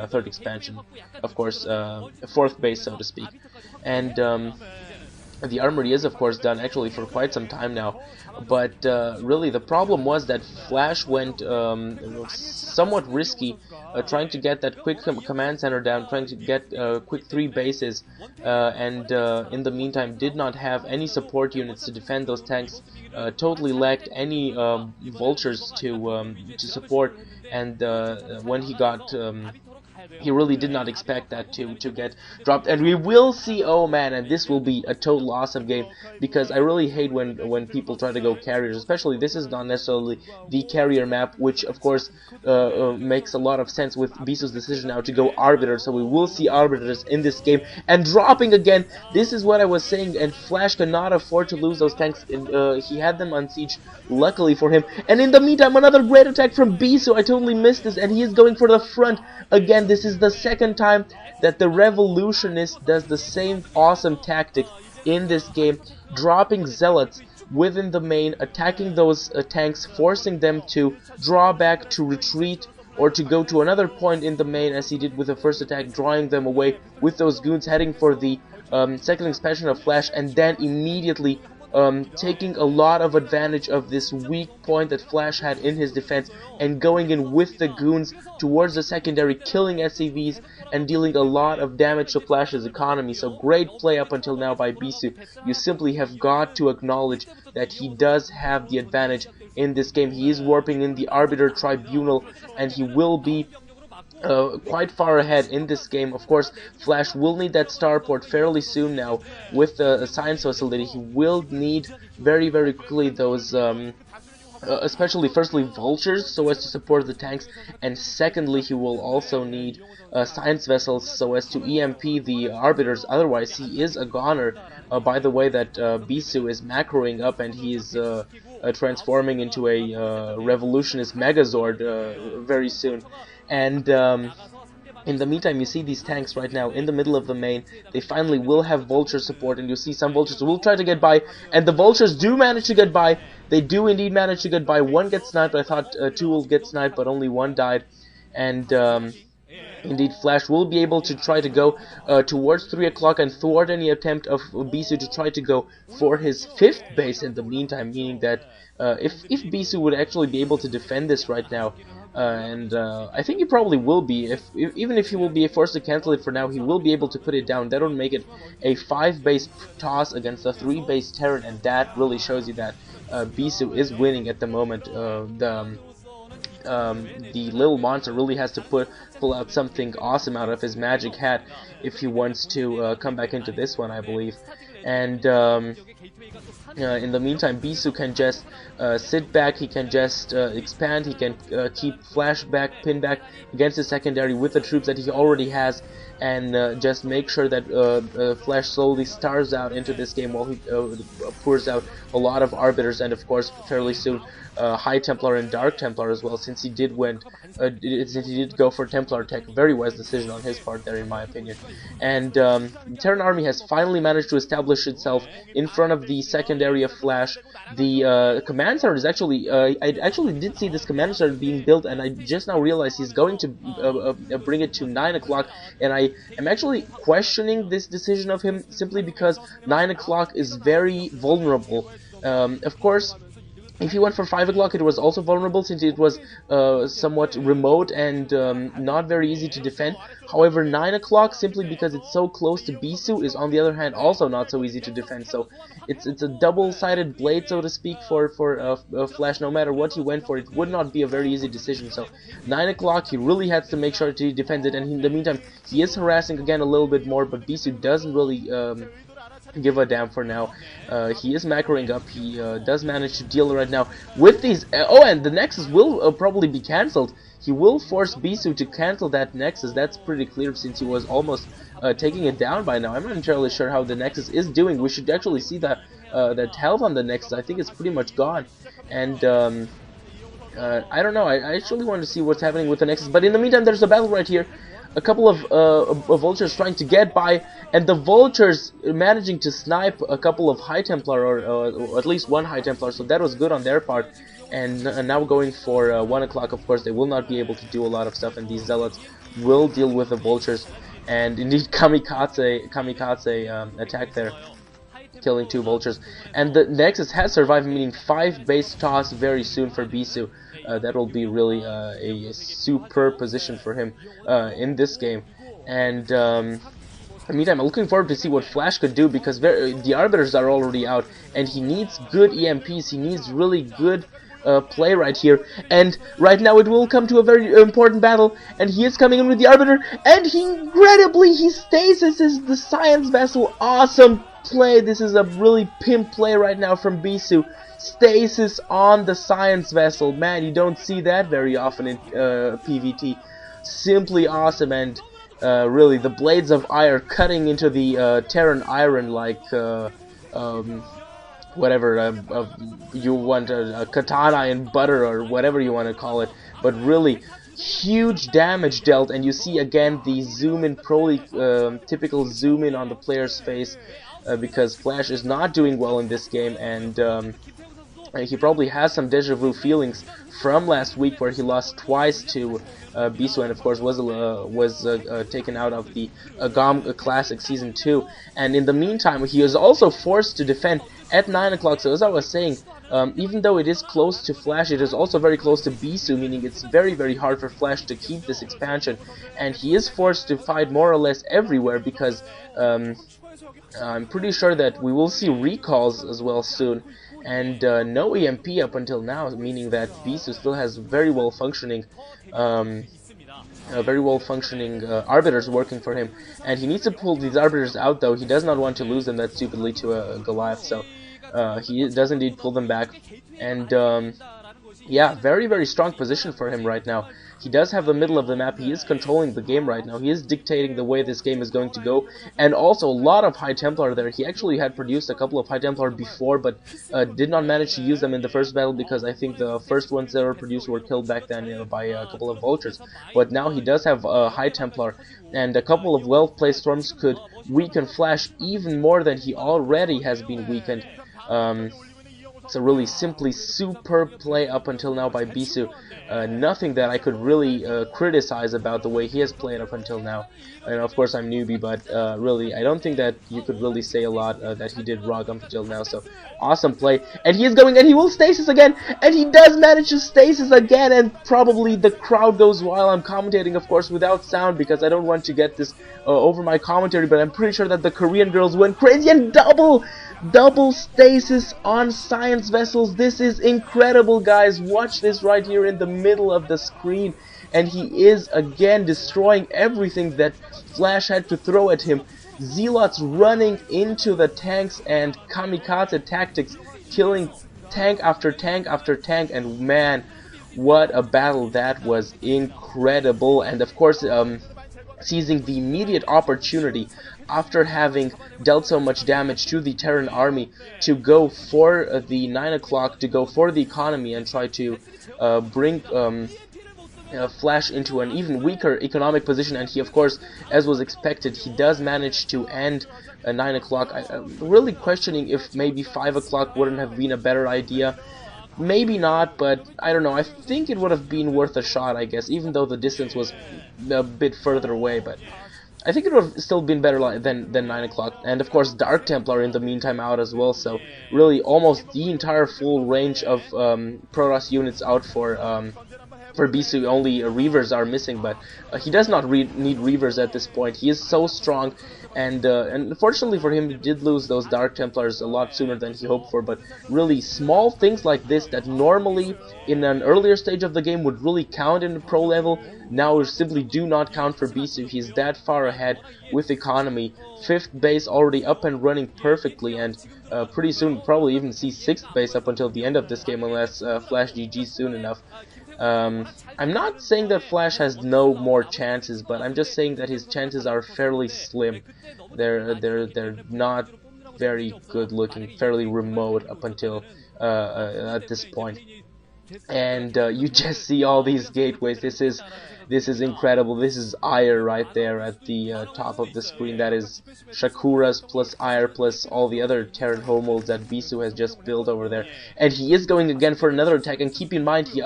third expansion, of course, fourth base, so to speak. And the armory is, of course, done actually for quite some time now, but really the problem was that Flash went somewhat risky, trying to get that quick command center down, trying to get quick 3 bases, and in the meantime did not have any support units to defend those tanks, totally lacked any vultures to support, and when he got he really did not expect that to get dropped, and we will see. Oh man, and this will be a total awesome game, because I really hate when people try to go carriers, especially this is not necessarily the carrier map, which of course makes a lot of sense with Bisu's decision now to go arbiter. So we will see arbiters in this game, and dropping again. This is what I was saying, and Flash cannot afford to lose those tanks. He had them on siege, luckily for him, and in the meantime another great attack from Bisu. I totally missed this, and he is going for the front again. This is the second time that the Revolutionist does the same awesome tactic in this game, dropping zealots within the main, attacking those tanks, forcing them to draw back, to retreat, or to go to another point in the main, as he did with the first attack, drawing them away with those goons, heading for the second expansion of Flash, and then immediately taking a lot of advantage of this weak point that Flash had in his defense, and going in with the goons towards the secondary, killing SCVs and dealing a lot of damage to Flash's economy. So great play up until now by Bisu. You simply have got to acknowledge that he does have the advantage in this game. He is warping in the Arbiter Tribunal, and he will be quite far ahead in this game. Of course, Flash will need that starport fairly soon now with the science facility. He will need very quickly those especially firstly vultures, so as to support the tanks, and secondly he will also need science vessels so as to EMP the arbiters. Otherwise he is a goner. By the way, that Bisu is macroing up, and he is transforming into a revolutionist Megazord very soon. And in the meantime, you see these tanks right now in the middle of the main. They finally will have vulture support, and you see some vultures will try to get by, and the vultures do manage to get by. They do indeed manage to get by. One gets sniped. I thought 2 will get sniped, but only 1 died. And indeed, Flash will be able to try to go towards 3 o'clock and thwart any attempt of Bisu to try to go for his 5th base in the meantime, meaning that if Bisu would actually be able to defend this right now, and I think he probably will be, even if he will be forced to cancel it for now, he will be able to put it down. That would make it a 5-base toss against a 3-base Terran, and that really shows you that Bisu is winning at the moment. The little monster really has to pull out something awesome out of his magic hat if he wants to come back into this one, I believe. And in the meantime, Bisu can just sit back, he can just expand, he can keep Flash back, pin back against the secondary with the troops that he already has, and just make sure that Flash slowly stars out into this game while he pours out a lot of arbiters, and of course fairly soon High Templar and Dark Templar as well, since he did go for Templar tech. Very wise decision on his part there, in my opinion. And the Terran army has finally managed to establish itself in front of the secondary of Flash. The command center is actually I actually did see this command center being built, and I just now realized he's going to bring it to 9 o'clock, and I am actually questioning this decision of him, simply because 9 o'clock is very vulnerable. Of course, if he went for 5 o'clock, it was also vulnerable, since it was somewhat remote and not very easy to defend. However, 9 o'clock, simply because it's so close to Bisu, is on the other hand also not so easy to defend. So it's a double-sided blade, so to speak, for Flash. No matter what he went for, it would not be a very easy decision. So 9 o'clock, he really has to make sure to defend it, and in the meantime, he is harassing again a little bit more, but Bisu doesn't really give a damn for now. He is macroing up. He does manage to deal right now with these. Oh, and the Nexus will probably be cancelled. He will force Bisu to cancel that Nexus. That's pretty clear, since he was almost taking it down by now. I'm not entirely sure how the Nexus is doing. We should actually see that health on the Nexus. I think it's pretty much gone. And I don't know. I actually want to see what's happening with the Nexus. But in the meantime, there's a battle right here. A couple of vultures trying to get by, and the vultures managing to snipe a couple of High Templar, or at least one High Templar, so that was good on their part. And now going for 1 o'clock, of course, they will not be able to do a lot of stuff, and these zealots will deal with the vultures, and indeed kamikaze attack there, killing 2 vultures. And the Nexus has survived, meaning 5 base toss very soon for Bisu. That will be really a superb position for him in this game. And in the meantime, I'm looking forward to see what Flash could do, because the Arbiters are already out, and he needs good EMPs, he needs really good play right here. And right now it will come to a very important battle, and he is coming in with the Arbiter, and incredibly he stasises the Science Vessel. Awesome play. This is a really pimp play right now from Bisu. Stasis on the Science Vessel. Man, you don't see that very often in PvT. Simply awesome. And really, the blades of ire cutting into the Terran iron like whatever you want, a katana in butter or whatever you want to call it. But really, huge damage dealt, and you see again the zoom in typical zoom in on the player's face, because Flash is not doing well in this game, and he probably has some deja vu feelings from last week where he lost twice to Bisu, and of course was taken out of the GOM Classic Season 2. And in the meantime, he is also forced to defend at 9 o'clock. So as I was saying, even though it is close to Flash, it is also very close to Bisu, meaning it's very, very hard for Flash to keep this expansion, and he is forced to fight more or less everywhere, because I'm pretty sure that we will see recalls as well soon, and no EMP up until now, meaning that Bisu still has very well functioning arbiters working for him, and he needs to pull these arbiters out, though he does not want to lose them that stupidly to a Goliath, so he does indeed pull them back. And yeah, very, very strong position for him right now. He does have the middle of the map. He is controlling the game right now. He is dictating the way this game is going to go. And also a lot of High Templar there. He actually had produced a couple of High Templar before, but did not manage to use them in the first battle, because I think the first ones that were produced were killed back then by a couple of vultures. But now he does have High Templar, and a couple of well-placed storms could weaken Flash even more than he already has been weakened. So really simply superb play up until now by Bisu. Nothing that I could really criticize about the way he has played up until now. And of course I'm newbie, but really I don't think that you could really say a lot that he did wrong up until now. So awesome play, and he is going, and he will stasis again, and he does manage to stasis again, and probably the crowd goes while I'm commentating, of course without sound, because I don't want to get this over my commentary, but I'm pretty sure that the Korean girls went crazy, and double stasis on Science Vessels. This is incredible, guys. Watch this right here in the middle of the screen, and he is again destroying everything that Flash had to throw at him. Zealots running into the tanks and kamikaze tactics, killing tank after tank after tank, and man, what a battle that was. Incredible. And of course seizing the immediate opportunity after having dealt so much damage to the Terran army to go for the 9 o'clock, to go for the economy and try to bring Flash into an even weaker economic position. And he, of course, as was expected, he does manage to end 9 o'clock. I'm really questioning if maybe 5 o'clock wouldn't have been a better idea. Maybe not, but I don't know. I think it would have been worth a shot, I guess, even though the distance was a bit further away, but I think it would have still been better than 9 o'clock. And of course Dark Templar in the meantime out as well, so really almost the entire full range of Protoss units out for Bisu. Only Reavers are missing, but he does not need Reavers at this point. He is so strong, and unfortunately for him, he did lose those Dark Templars a lot sooner than he hoped for. But really, small things like this that normally in an earlier stage of the game would really count in the pro level, now simply do not count for Bisu. He's that far ahead with economy. 5th base already up and running perfectly, and pretty soon we'll probably even see 6th base up until the end of this game, unless Flash GG soon enough. I'm not saying that Flash has no more chances, but I'm just saying that his chances are fairly slim. They're not very good looking, fairly remote up until at this point. And you just see all these gateways. This is incredible. This is Ire right there at the top of the screen. That is Shakura's plus Ire plus all the other Terran homeworlds that Bisu has just built over there. And he is going again for another attack. And keep in mind, he